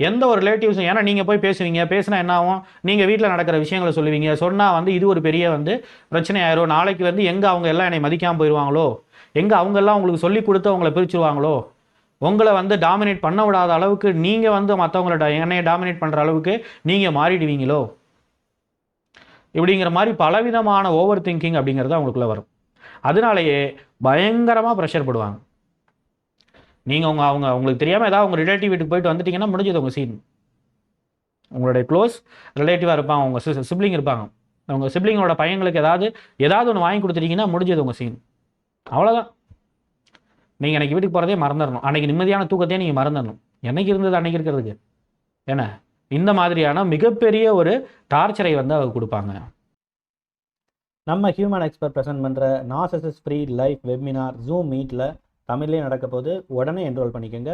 எந்த ஒரு ரிலேட்டிவ்ஸும், ஏன்னா நீங்கள் போய் பேசுவீங்க, பேசினா என்ன ஆகும், நீங்கள் வீட்டில் நடக்கிற விஷயங்களை சொல்லுவீங்க, சொன்னால் வந்து இது ஒரு பெரிய வந்து பிரச்சனை ஆயிரும். நாளைக்கு வந்து எங்கே அவங்க எல்லாம் என்னை மதிக்காமல் போயிடுவாங்களோ, எங்கே அவங்கெல்லாம் உங்களுக்கு சொல்லி கொடுத்து அவங்கள பிரிச்சுருவாங்களோ, உங்களை வந்து டாமினேட் பண்ண விடாத அளவுக்கு நீங்கள் வந்து மற்றவங்கள என்னைய டாமினேட் பண்ணுற அளவுக்கு நீங்கள் மாறிடுவீங்களோ, இப்படிங்கிற மாதிரி பலவிதமான ஓவர் திங்கிங் அப்படிங்கிறது அவங்களுக்குள்ள வரும். அதனாலேயே பயங்கரமாக ப்ரெஷர் படுவாங்க. நீங்கள் அவங்க உங்களுக்கு தெரியாமல் ஏதாவது உங்கள் ரிலேட்டிவ் வீட்டுக்கு போயிட்டு வந்துட்டீங்கன்னா முடிஞ்சது உங்கள் சீன். உங்களுடைய க்ளோஸ் ரிலேட்டிவாக இருப்பாங்க, உங்கள் சிப்ளிங் இருப்பாங்க, உங்கள் சிப்ளிங்களோட பையங்களுக்கு ஏதாவது ஒன்று வாங்கி கொடுத்துட்டீங்கன்னா முடிஞ்சது உங்கள் சீன். அவ்வளோதான். நீங்கள் அன்றைக்கி வீட்டுக்கு போகிறதே மறந்துடணும். அன்றைக்கி நிம்மதியான தூக்கத்தையே நீங்கள் மறந்துடணும். என்னைக்கு இருந்தது அன்றைக்கி இருக்கிறதுக்கு என்ன, இந்த மாதிரியான மிகப்பெரிய ஒரு டார்ச்சரை வந்து அவங்க கொடுப்பாங்க. நம்ம ஹியூமன் எக்ஸ்பர்ட் ப்ரெசென்ட் பண்ணுற narcissist free life webinar zoom மீட்டில் தமிழ்லேயே நடக்க போது உடனே என்ரோல் பண்ணிக்கோங்க.